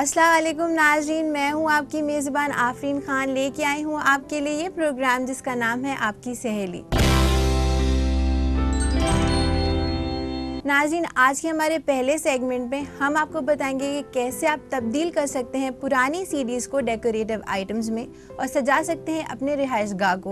अस्सलाम वालेकुम नाज़रीन, मैं हूं आपकी मेज़बान आफरीन खान। लेके आई हूं आपके लिए ये प्रोग्राम जिसका नाम है आपकी सहेली। नाज़रीन, आज के हमारे पहले सेगमेंट में हम आपको बताएंगे कि कैसे आप तब्दील कर सकते हैं पुरानी सीडीज़ को डेकोरेटिव आइटम्स में और सजा सकते हैं अपने रिहाइश गाह को।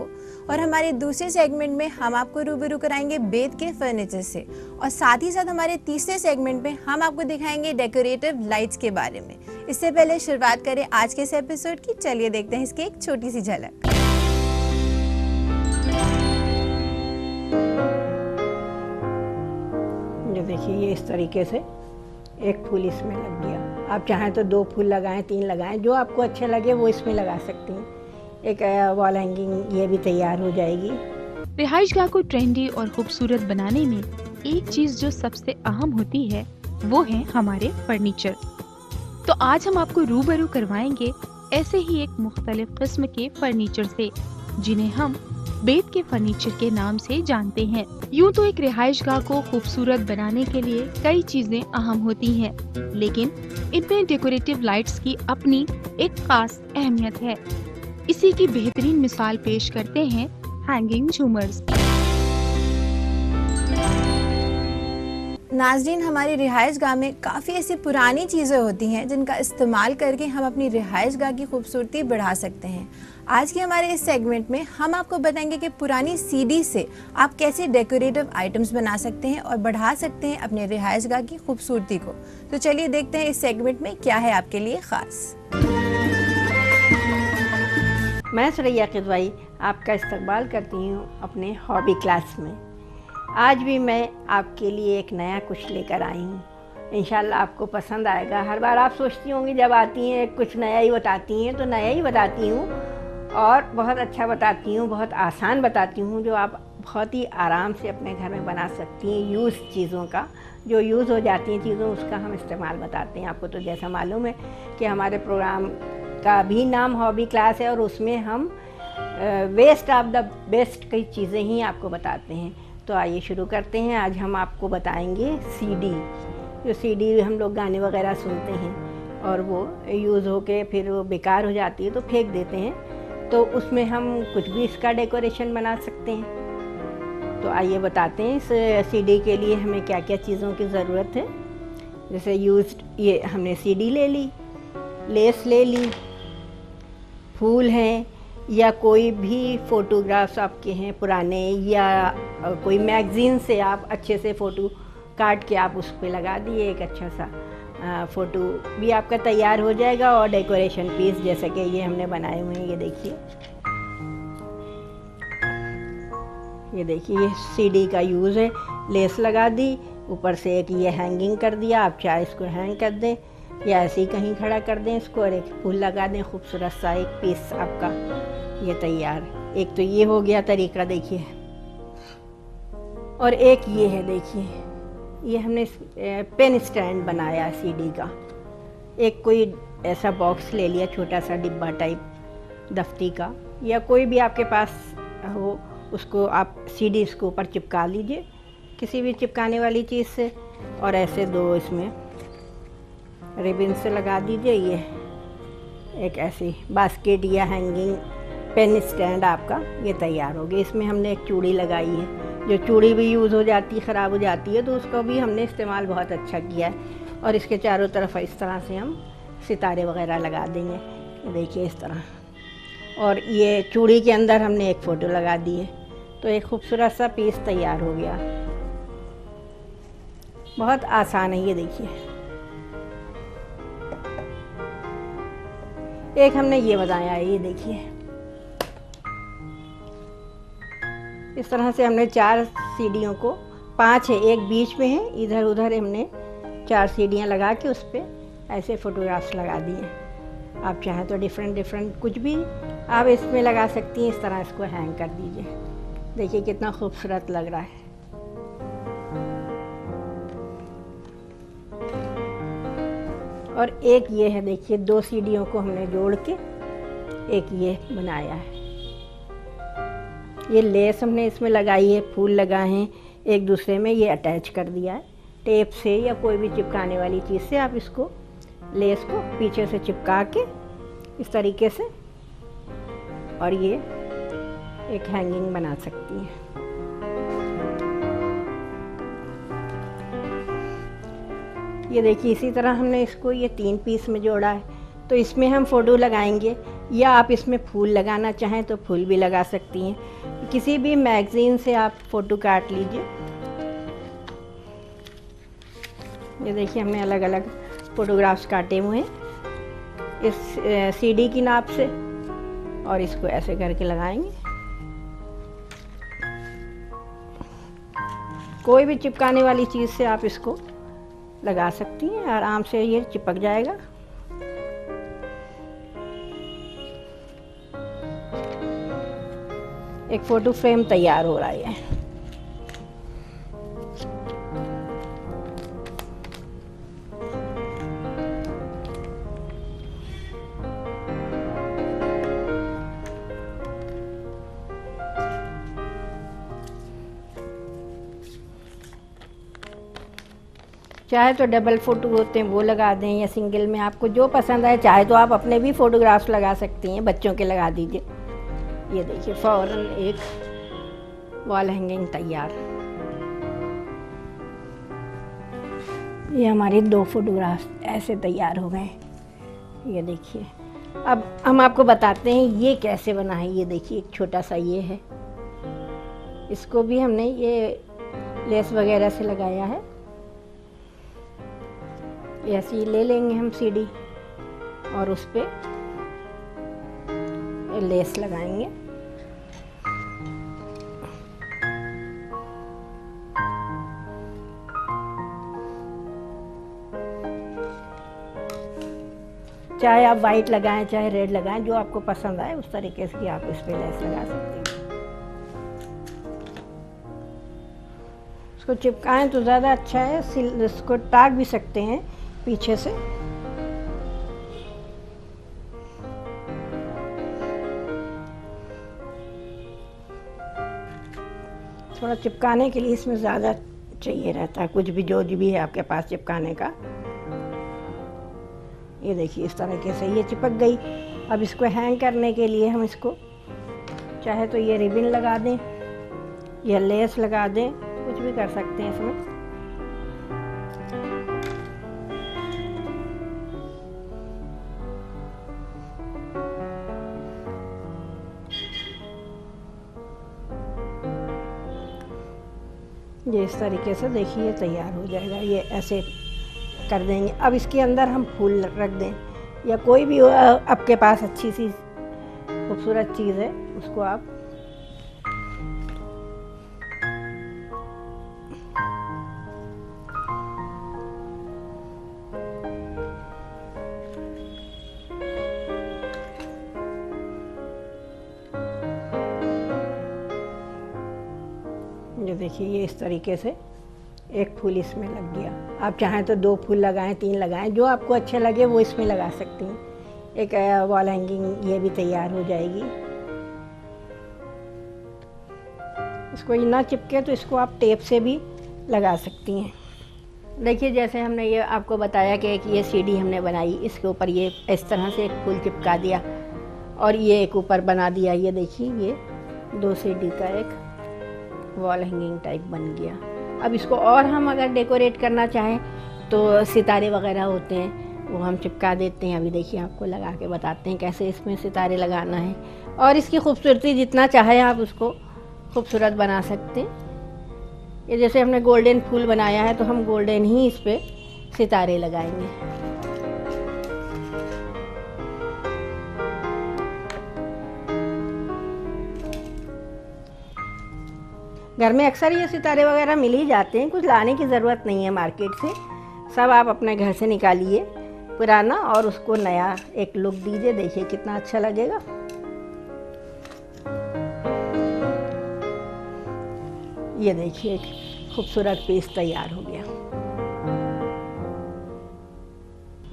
और हमारे दूसरे सेगमेंट में हम आपको रूबरू कराएंगे बेद के फर्नीचर से, और साथ ही साथ हमारे तीसरे सेगमेंट में हम आपको दिखाएंगे डेकोरेटिव लाइट्स के बारे में। इससे पहले शुरुआत करें आज के इस एपिसोड की, चलिए देखते हैं इसकी एक छोटी सी झलक। देखिए, ये इस तरीके से एक फूल इसमें लग गया। आप चाहें तो 2 फूल लगाएं, 3 लगाएं, जो आपको अच्छे लगे वो इसमें लगा सकती हैं। एक वॉल हैंगिंग ये भी तैयार हो जाएगी। रिहाइशगाह को ट्रेंडी और खूबसूरत बनाने में एक चीज जो सबसे अहम होती है वो है हमारे फर्नीचर। तो आज हम आपको रूबरू करवाएंगे ऐसे ही एक मुख्तलिफ किस्म के फर्नीचर से, जिन्हें हम बेद के फर्नीचर के नाम से जानते हैं। यूं तो एक रिहाइशगाह को खूबसूरत बनाने के लिए कई चीजें अहम होती हैं, लेकिन इनमें डेकोरेटिव लाइट्स की अपनी एक खास अहमियत है। इसी की बेहतरीन मिसाल पेश करते हैं हैंगिंग झूमर्स। नाज़रीन, हमारी रिहाइश गाह में काफ़ी ऐसी पुरानी चीज़ें होती हैं जिनका इस्तेमाल करके हम अपनी रिहाइश गाह की खूबसूरती बढ़ा सकते हैं। आज के हमारे इस सेगमेंट में हम आपको बताएंगे कि पुरानी सीडी से आप कैसे डेकोरेटिव आइटम्स बना सकते हैं और बढ़ा सकते हैं अपने रिहाइश गाह की खूबसूरती को। तो चलिए देखते हैं इस सेगमेंट में क्या है आपके लिए ख़ास। मैं सुरैया किदवाई आपका इस्तकबाल करती हूँ अपने हॉबी क्लास में। आज भी मैं आपके लिए एक नया कुछ लेकर आई हूँ। इंशाल्लाह आपको पसंद आएगा। हर बार आप सोचती होंगी जब आती हैं कुछ नया ही बताती हैं, तो नया ही बताती हूँ और बहुत अच्छा बताती हूँ, बहुत आसान बताती हूँ, जो आप बहुत ही आराम से अपने घर में बना सकती हैं। यूज़ चीज़ों का, जो यूज़ हो जाती हैं चीज़ों, उसका हम इस्तेमाल बताते हैं आपको। तो जैसा मालूम है कि हमारे प्रोग्राम का भी नाम हॉबी क्लास है और उसमें हम वेस्ट ऑफ द बेस्ट कई चीज़ें ही आपको बताते हैं। तो आइए शुरू करते हैं। आज हम आपको बताएंगे सीडी। जो सीडी हम लोग गाने वगैरह सुनते हैं और वो यूज़ होके फिर वो बेकार हो जाती है तो फेंक देते हैं, तो उसमें हम कुछ भी इसका डेकोरेशन बना सकते हैं। तो आइए बताते हैं इस सीडी के लिए हमें क्या क्या चीज़ों की ज़रूरत है। जैसे यूज्ड, ये हमने सीडी ले ली, लेस ले ली, फूल हैं, या कोई भी फ़ोटोग्राफ्स आपके हैं पुराने, या कोई मैगज़ीन से आप अच्छे से फ़ोटो काट के आप उस पर लगा दिए, एक अच्छा सा फ़ोटो भी आपका तैयार हो जाएगा। और डेकोरेशन पीस जैसे कि ये हमने बनाए हुए हैं, ये देखिए, ये सीडी का यूज़ है। लेस लगा दी, ऊपर से एक ये हैंगिंग कर दिया। आप चाहे इसको हैंग कर दें या ऐसे ही कहीं खड़ा कर दें इसको, और एक फूल लगा दें, खूबसूरत सा एक पीस आपका ये तैयार। एक तो ये हो गया तरीका, देखिए। और एक ये है, देखिए, ये हमने पेन स्टैंड बनाया सीडी का। एक कोई ऐसा बॉक्स ले लिया, छोटा सा डिब्बा टाइप दफ्ती का, या कोई भी आपके पास हो, उसको आप सीडी इसके ऊपर चिपका लीजिए किसी भी चिपकाने वाली चीज़ से, और ऐसे 2 इसमें रिबन से लगा दीजिए। ये एक ऐसी बास्केट या हैंगिंग पेन स्टैंड आपका ये तैयार हो गया। इसमें हमने एक चूड़ी लगाई है, जो चूड़ी भी यूज़ हो जाती है, ख़राब हो जाती है, तो उसका भी हमने इस्तेमाल बहुत अच्छा किया है। और इसके चारों तरफ इस तरह से हम सितारे वगैरह लगा देंगे, देखिए इस तरह। और ये चूड़ी के अंदर हमने एक फ़ोटो लगा दी है, तो एक खूबसूरत सा पीस तैयार हो गया। बहुत आसान है, ये देखिए। एक हमने ये बनाया है, ये देखिए, इस तरह से हमने 4 सीढ़ियों को, 5 है, एक बीच में है, इधर उधर हमने 4 सीढ़ियाँ लगा के उस पर ऐसे फ़ोटोग्राफ्स लगा दिए। आप चाहें तो डिफरेंट कुछ भी आप इसमें लगा सकती हैं। इस तरह इसको हैंग कर दीजिए, देखिए कितना खूबसूरत लग रहा है। और एक ये है, देखिए, 2 सीढ़ियों को हमने जोड़ के एक ये बनाया है। ये लेस हमने इसमें लगाई है, फूल लगाए हैं, एक दूसरे में ये अटैच कर दिया है टेप से या कोई भी चिपकाने वाली चीज़ से। आप इसको लेस को पीछे से चिपका के इस तरीके से, और ये एक हैंगिंग बना सकती हैं। ये देखिए इसी तरह हमने इसको ये 3 पीस में जोड़ा है। तो इसमें हम फ़ोटो लगाएंगे, या आप इसमें फूल लगाना चाहें तो फूल भी लगा सकती हैं। किसी भी मैगज़ीन से आप फ़ोटो काट लीजिए। ये देखिए हमने अलग अलग फ़ोटोग्राफ्स काटे हुए हैं इस सीडी की नाप से, और इसको ऐसे करके लगाएंगे। कोई भी चिपकाने वाली चीज़ से आप इसको लगा सकती हैं, आराम से ये चिपक जाएगा। एक फ़ोटो फ्रेम तैयार हो रहा है। चाहे तो डबल फ़ोटो होते हैं वो लगा दें, या सिंगल में आपको जो पसंद आए। चाहे तो आप अपने भी फ़ोटोग्राफ्स लगा सकती हैं, बच्चों के लगा दीजिए। ये देखिए फ़ौरन एक वॉल हैंगिंग तैयार। ये हमारे 2 फ़ोटोग्राफ्स ऐसे तैयार हो गए। ये देखिए, अब हम आपको बताते हैं ये कैसे बना है। ये देखिए एक छोटा सा ये है, इसको भी हमने ये लेस वगैरह से लगाया है। ऐसे ही ले लेंगे हम सीडी और उस पे लेस लगाएंगे। चाहे आप वाइट लगाएं चाहे रेड लगाएं, जो आपको पसंद आए उस तरीके से आप इस पे लेस लगा सकते हैं। इसको चिपकाएं तो ज़्यादा अच्छा है, इसको टाक भी सकते हैं पीछे से। थोड़ा चिपकाने के लिए इसमें ज़्यादा चाहिए रहता है, कुछ भी जो भी है आपके पास चिपकाने का। ये देखिए इस तरीके से ये चिपक गई। अब इसको हैंग करने के लिए हम इसको चाहे तो ये रिबन लगा दें या लेस लगा दें, कुछ भी कर सकते हैं इसमें। ये इस तरीके से देखिए तैयार हो जाएगा। ये ऐसे कर देंगे। अब इसके अंदर हम फूल रख दें, या कोई भी आपके पास अच्छी सी खूबसूरत चीज़ है उसको आप ये देखिए ये इस तरीके से एक फूल इसमें लग गया। आप चाहें तो 2 फूल लगाएं, 3 लगाएं, जो आपको अच्छे लगे वो इसमें लगा सकती हैं। एक वॉल हैंगिंग ये भी तैयार हो जाएगी। इसको ना चिपके तो इसको आप टेप से भी लगा सकती हैं। देखिए जैसे हमने ये आपको बताया कि एक ये सीडी हमने बनाई, इसके ऊपर ये इस तरह से एक फूल चिपका दिया और ये एक ऊपर बना दिया। ये देखिए ये 2 सीडी का एक वॉल हैंगिंग टाइप बन गया। अब इसको और हम अगर डेकोरेट करना चाहें तो सितारे वगैरह होते हैं वो हम चिपका देते हैं। अभी देखिए आपको लगा के बताते हैं कैसे इसमें सितारे लगाना है, और इसकी खूबसूरती जितना चाहे आप उसको खूबसूरत बना सकते हैं। ये जैसे हमने गोल्डन फूल बनाया है तो हम गोल्डन ही इस पर सितारे लगाएंगे। घर में अक्सर ये सितारे वगैरह मिल ही जाते हैं, कुछ लाने की ज़रूरत नहीं है मार्केट से। सब आप अपने घर से निकालिए पुराना और उसको नया एक लुक दीजिए। देखिए कितना अच्छा लगेगा। ये देखिए एक खूबसूरत पीस तैयार हो गया।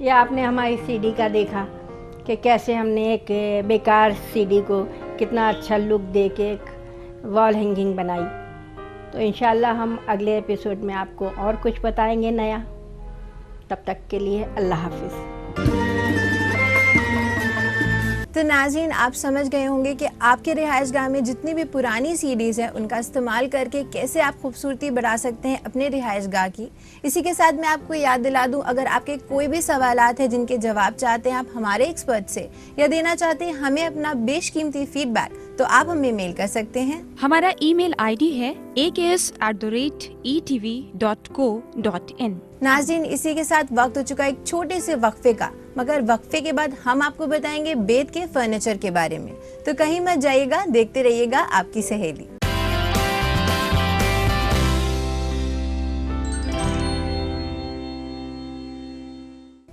ये आपने हमारी सीडी का देखा कि कैसे हमने एक बेकार सीडी को कितना अच्छा लुक दे के एक वॉल हैंगिंग बनाई। तो इंशाल्लाह हम अगले एपिसोड में आपको और कुछ बताएंगे नया। तब तक के लिए अल्लाह हाफिज़। तो नाज़रीन, आप समझ गए होंगे कि आपके रिहाइशगाह में जितनी भी पुरानी सीडीज़ हैं उनका इस्तेमाल करके कैसे आप खूबसूरती बढ़ा सकते हैं अपने रिहाइशगाह की। इसी के साथ मैं आपको याद दिला दूं, अगर आपके कोई भी सवालात हैं जिनके जवाब चाहते हैं आप हमारे एक्सपर्ट से या देना चाहते हैं हमें अपना बेशकीमती फीडबैक, तो आप हमें मेल कर सकते हैं। हमारा ईमेल आईडी है aks@etv.co.in। नाज़रीन, इसी के साथ वक्त हो चुका एक छोटे से वक्फे का, मगर वक्फे के बाद हम आपको बताएंगे बेत के फर्नीचर के बारे में। तो कहीं मत जाइएगा, देखते रहिएगा आपकी सहेली।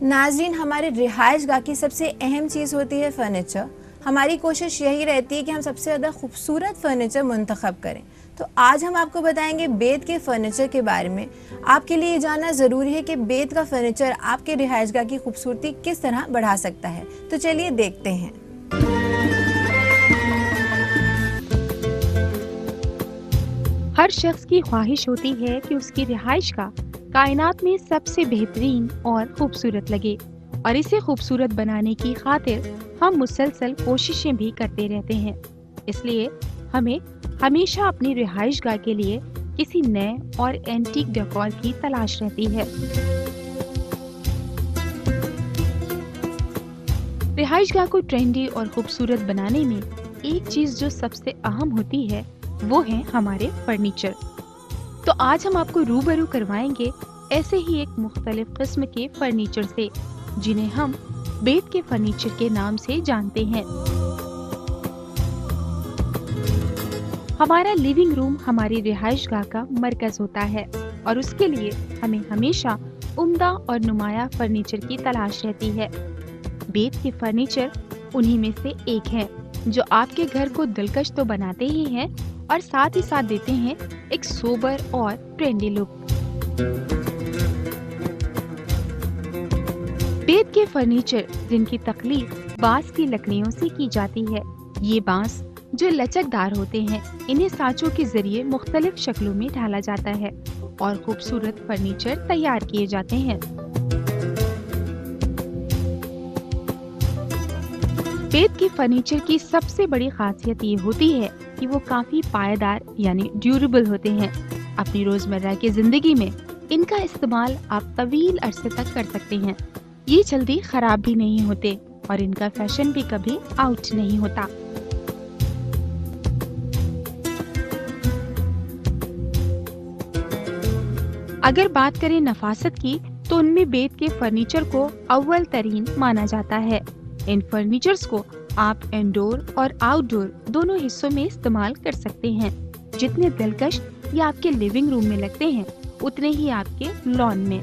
नाज़रीन, हमारे रिहाइशगाह की सबसे अहम चीज़ होती है फर्नीचर। हमारी कोशिश यही रहती है कि हम सबसे ज़्यादा खूबसूरत फर्नीचर मुंतखब करें। तो आज हम आपको बताएंगे बेत के फर्नीचर के बारे में। आपके लिए जानना ज़रूरी है कि बेत का फर्नीचर आपके रिहाइशगाह की खूबसूरती किस तरह बढ़ा सकता है। तो चलिए देखते हैं। हर शख्स की ख्वाहिश होती है कि उसकी रिहाइशगाह कायनात में सबसे बेहतरीन और खूबसूरत लगे, और इसे खूबसूरत बनाने की खातिर हम मुसलसल कोशिशें भी करते रहते हैं। इसलिए हमें हमेशा अपनी रिहाइशगाह के लिए किसी नए और एंटीक डेकोर की तलाश रहती है। रिहाइशगाह को ट्रेंडी और खूबसूरत बनाने में एक चीज जो सबसे अहम होती है वो है हमारे फर्नीचर। तो आज हम आपको रूबरू करवाएंगे ऐसे ही एक मुख्तलिफ किस्म के फर्नीचर से, जिन्हें हम बेत के फर्नीचर के नाम से जानते हैं। हमारा लिविंग रूम हमारी रिहाइशगाह का मरकज होता है और उसके लिए हमें हमेशा उम्दा और नुमाया फर्नीचर की तलाश रहती है। बेत के फर्नीचर उन्हीं में से एक है जो आपके घर को दिलकश तो बनाते ही हैं और साथ ही साथ देते हैं एक सोबर और ट्रेंडी लुक। बेत के फर्नीचर जिनकी तख्लीक बांस की लकड़ियों से की जाती है। ये बांस जो लचकदार होते हैं, इन्हें सांचों के जरिए मुख्तलिफ शक्लों में ढाला जाता है और खूबसूरत फर्नीचर तैयार किए जाते हैं। बेत के फर्नीचर की सबसे बड़ी खासियत ये होती है कि वो काफी पायदार यानी ड्यूरेबल होते हैं। अपनी रोजमर्रा की जिंदगी में इनका इस्तेमाल आप तवील अरसे तक कर सकते हैं। ये जल्दी खराब भी नहीं होते और इनका फैशन भी कभी आउट नहीं होता। अगर बात करें नफासत की, तो उनमें बेत के फर्नीचर को अव्वल तरीन माना जाता है। इन फर्नीचर्स को आप इंडोर और आउटडोर दोनों हिस्सों में इस्तेमाल कर सकते हैं। जितने दिलकश ये आपके लिविंग रूम में लगते हैं, उतने ही आपके लॉन में।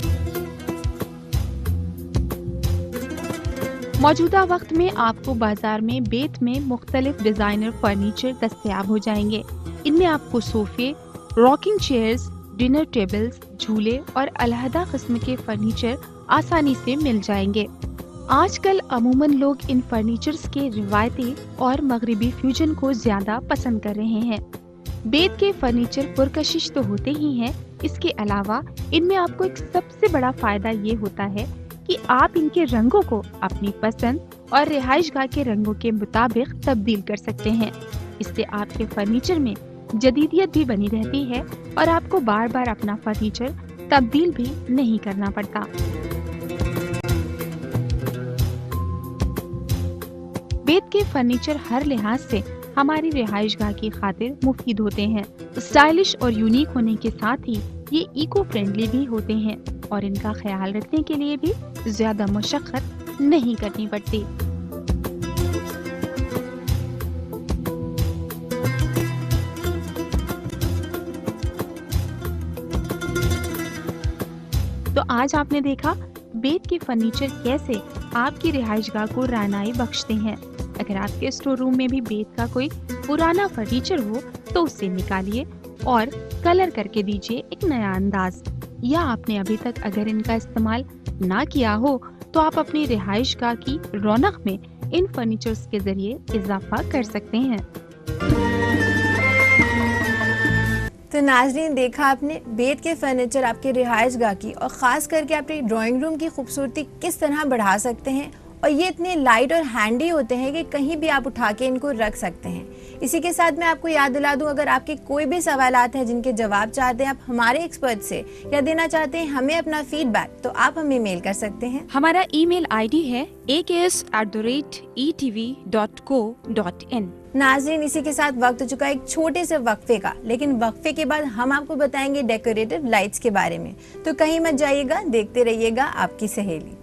मौजूदा वक्त में आपको बाजार में बेत में मुख्तलिफ डिजाइनर फर्नीचर दस्तयाब हो जाएंगे। इनमें आपको सोफे, रॉकिंग चेयर्स, डिनर टेबल्स, झूले और अलहदा किस्म के फर्नीचर आसानी से मिल जाएंगे। आजकल अमूमन लोग इन फर्नीचर्स के रिवायती और मगरिबी फ्यूजन को ज्यादा पसंद कर रहे हैं। बेत के फर्नीचर पुरकशिश तो होते ही हैं, इसके अलावा इनमें आपको एक सबसे बड़ा फायदा ये होता है कि आप इनके रंगों को अपनी पसंद और रिहाइशगाह के रंगों के मुताबिक तब्दील कर सकते हैं। इससे आपके फर्नीचर में जदीदियत भी बनी रहती है और आपको बार बार अपना फर्नीचर तब्दील भी नहीं करना पड़ता। बेत के फर्नीचर हर लिहाज से हमारी रिहाइशगाह की खातिर मुफीद होते हैं। स्टाइलिश और यूनिक होने के साथ ही ये इको फ्रेंडली भी होते हैं और इनका ख्याल रखने के लिए भी ज्यादा मशक्कत नहीं करनी पड़ती। तो आज आपने देखा बेत के फर्नीचर कैसे आपकी रिहाइशगाह को रानाई बख्शते हैं। अगर आपके स्टोर रूम में भी बेत का कोई पुराना फर्नीचर हो तो उसे निकालिए और कलर करके दीजिए एक नया अंदाज। या आपने अभी तक अगर इनका इस्तेमाल ना किया हो तो आप अपनी रिहाइशगाह की रौनक में इन फर्नीचर्स के जरिए इजाफा कर सकते हैं। तो नाज़रीन, देखा आपने बेत के फर्नीचर आपके रिहाइशगाह की और ख़ास करके अपनी ड्राइंग रूम की खूबसूरती किस तरह बढ़ा सकते हैं और ये इतने लाइट और हैंडी होते हैं कि कहीं भी आप उठा के इनको रख सकते हैं। इसी के साथ मैं आपको याद दिला दूं, अगर आपके कोई भी सवालात हैं जिनके जवाब चाहते हैं आप हमारे एक्सपर्ट से या देना चाहते हैं हमें अपना फीडबैक, तो आप हमें मेल कर सकते हैं। हमारा ईमेल आईडी है aks@etv.co.in। नाज़रीन, इसी के साथ वक्त हो चुका है एक छोटे से वक्फे का, लेकिन वक्फे के बाद हम आपको बताएंगे डेकोरेटिव लाइट्स के बारे में। तो कहीं मत जाइएगा, देखते रहिएगा आपकी सहेली।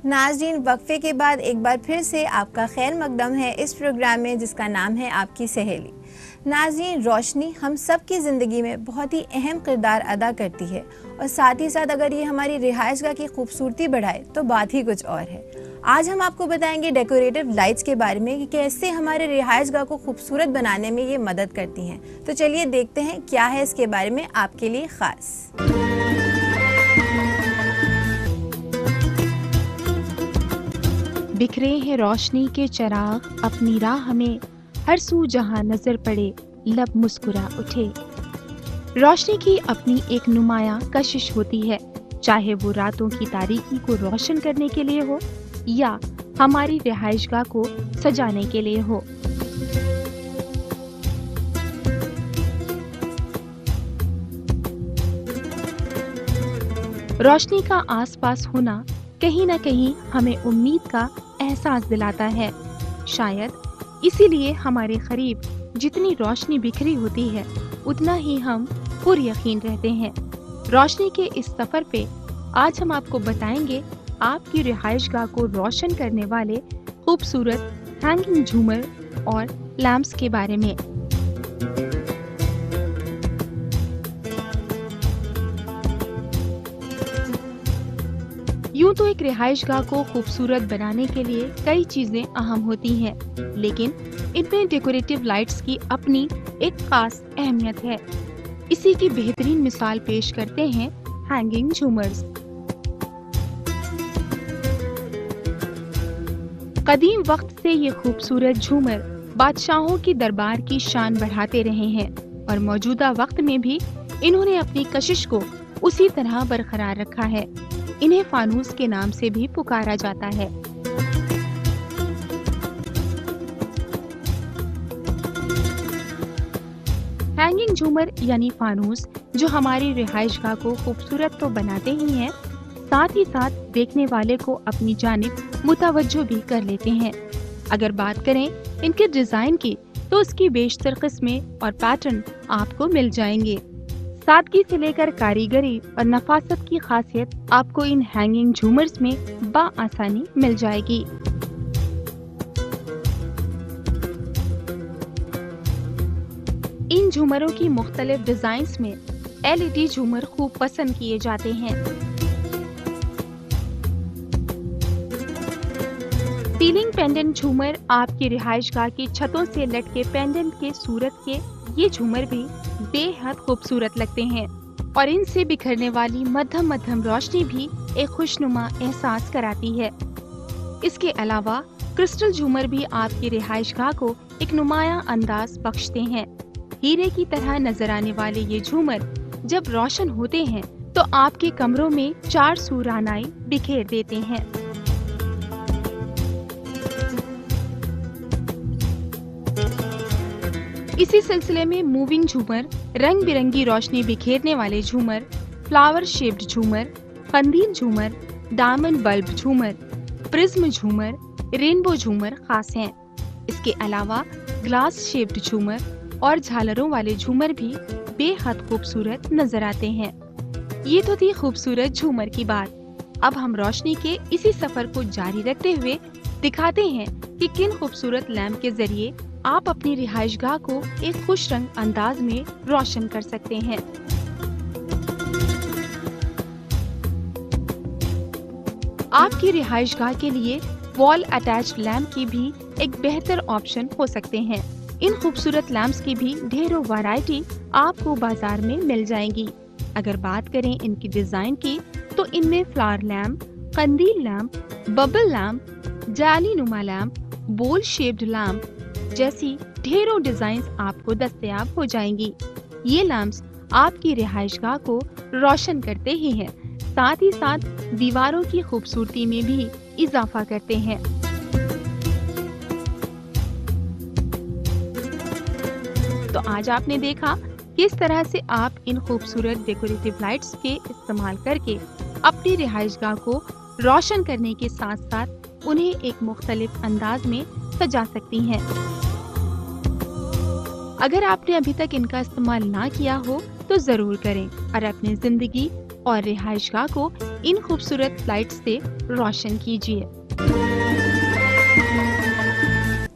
नाज़रीन, वक्फे के बाद एक बार फिर से आपका खैर मकदम है इस प्रोग्राम में जिसका नाम है आपकी सहेली। नाज़रीन, रोशनी हम सब की ज़िंदगी में बहुत ही अहम किरदार अदा करती है और साथ ही साथ अगर ये हमारी रिहाइशगाह की खूबसूरती बढ़ाए तो बात ही कुछ और है। आज हम आपको बताएंगे डेकोरेटिव लाइट्स के बारे में कि कैसे हमारे रिहाइशगाह को खूबसूरत बनाने में ये मदद करती हैं। तो चलिए देखते हैं क्या है इसके बारे में आपके लिए ख़ास। बिखरे हैं रोशनी के चिराग अपनी राह में, हर सू जहां नजर पड़े लब मुस्कुरा उठे। रोशनी की अपनी एक नुमाया कशिश होती है, चाहे वो रातों की तारीकी को रोशन करने के लिए हो या हमारी रिहाइशगाह को सजाने के लिए हो। रोशनी का आसपास होना कहीं न कहीं हमें उम्मीद का एहसास दिलाता है। शायद इसीलिए हमारे करीब जितनी रोशनी बिखरी होती है उतना ही हम पुर यकीन रहते हैं। रोशनी के इस सफर पे आज हम आपको बताएंगे आपकी रिहाइशगाह को रोशन करने वाले खूबसूरत हैंगिंग झूमर और लैंप्स के बारे में। यूं तो एक रिहाइशगाह को खूबसूरत बनाने के लिए कई चीजें अहम होती हैं, लेकिन इनमें डेकोरेटिव लाइट्स की अपनी एक खास अहमियत है। इसी की बेहतरीन मिसाल पेश करते हैं हैंगिंग झूमर्स। कदीम वक्त से ये खूबसूरत झूमर बादशाहों की दरबार की शान बढ़ाते रहे हैं और मौजूदा वक्त में भी इन्होंने अपनी कशिश को उसी तरह बरकरार रखा है। इन्हें फानूस के नाम से भी पुकारा जाता है। हैंगिंग झूमर यानी फानूस जो हमारी रिहाइशगाह को खूबसूरत तो बनाते ही हैं, साथ ही साथ देखने वाले को अपनी जानिब मुतवज्जो भी कर लेते हैं। अगर बात करें इनके डिजाइन की तो उसकी बेशतर किस्में और पैटर्न आपको मिल जाएंगे। सादगी से लेकर कारीगरी और नफासत की खासियत आपको इन हैंगिंग झूमर्स में बाआसानी मिल जाएगी। इन झूमरों की मुख्तलिफ डिजाइन्स में LED झूमर खूब पसंद किए जाते हैं। सीलिंग पेंडेंट झूमर आपकी रिहाइशगाह की छतों से लटके पेंडेंट के सूरत के ये झूमर भी बेहद खूबसूरत लगते हैं और इनसे बिखरने वाली मध्यम मध्यम रोशनी भी एक खुशनुमा एहसास कराती है। इसके अलावा क्रिस्टल झूमर भी आपकी रिहाइशगाह को एक नुमाया अंदाज बख्शते हैं। हीरे की तरह नजर आने वाले ये झूमर जब रोशन होते हैं तो आपके कमरों में चार सूरानाई बिखेर देते हैं। इसी सिलसिले में मूविंग झूमर, रंग बिरंगी रोशनी बिखेरने वाले झूमर, फ्लावर शेप्ड झूमर, कंदील झूमर, डायमंड बल्ब झूमर, प्रिज्म झूमर, रेनबो झूमर खास हैं। इसके अलावा ग्लास शेप्ड झूमर और झालरों वाले झूमर भी बेहद खूबसूरत नजर आते हैं। ये तो थी खूबसूरत झूमर की बात। अब हम रोशनी के इसी सफर को जारी रखते हुए दिखाते हैं कि किन खूबसूरत लैंप के जरिए आप अपनी रिहाइशगाह को एक खुश रंग अंदाज में रोशन कर सकते हैं। आपकी रिहाइशगाह के लिए वॉल अटैच्ड लैंप की भी एक बेहतर ऑप्शन हो सकते हैं। इन खूबसूरत लैंप्स की भी ढेरों वैरायटी आपको बाजार में मिल जाएंगी। अगर बात करें इनकी डिजाइन की तो इनमें फ्लावर लैंप, कंदील लैंप, बबल लैंप, जाली नुमा लैंप, बोल शेप्ड लैंप जैसी ढेरों डिजाइन्स आपको दस्तयाब हो जाएंगी। ये लैंप्स आपकी रिहाइशगाह को रोशन करते ही हैं, साथ ही साथ दीवारों की खूबसूरती में भी इजाफा करते हैं। तो आज आपने देखा किस तरह से आप इन खूबसूरत डेकोरेटिव लाइट्स के इस्तेमाल करके अपनी रिहाइशगाह को रोशन करने के साथ साथ उन्हें एक मुख्तलिफ अंदाज में सजा सकती हैं। अगर आपने अभी तक इनका इस्तेमाल ना किया हो तो जरूर करें और अपनी जिंदगी और रिहाइशगाह को इन खूबसूरत लाइट्स से रोशन कीजिए।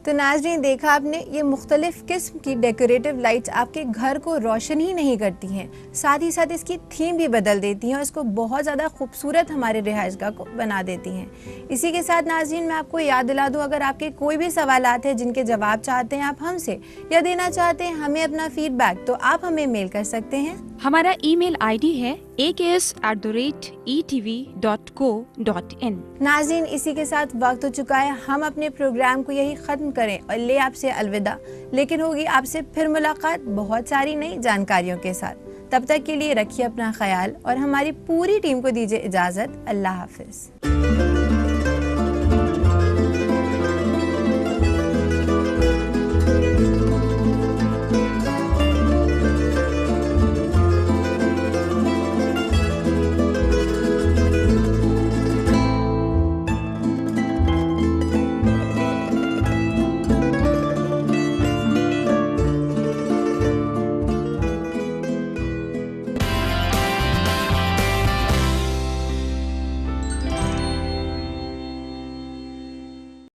तो नाज़रीन, देखा आपने, ये मुख्तलिफ किस्म की डेकोरेटिव लाइट्स आपके घर को रोशन ही नहीं करती हैं, साथ ही साथ इसकी थीम भी बदल देती हैं और इसको बहुत ज़्यादा खूबसूरत हमारे रिहाइशगाह को बना देती हैं। इसी के साथ नाज़रीन, मैं आपको याद दिला दूँ, अगर आपके कोई भी सवालात हैं जिनके जवाब चाहते हैं आप हमसे या देना चाहते हैं हमें अपना फीडबैक, तो आप हमें मेल कर सकते हैं। हमारा ईमेल आईडी है aks@etv.co.in। नाज़रीन, इसी के साथ वक्त हो चुका है हम अपने प्रोग्राम को यही ख़त्म करें और ले आपसे अलविदा, लेकिन होगी आपसे फिर मुलाकात बहुत सारी नई जानकारियों के साथ। तब तक के लिए रखिए अपना ख्याल और हमारी पूरी टीम को दीजिए इजाज़त। अल्लाह हाफ़िज़।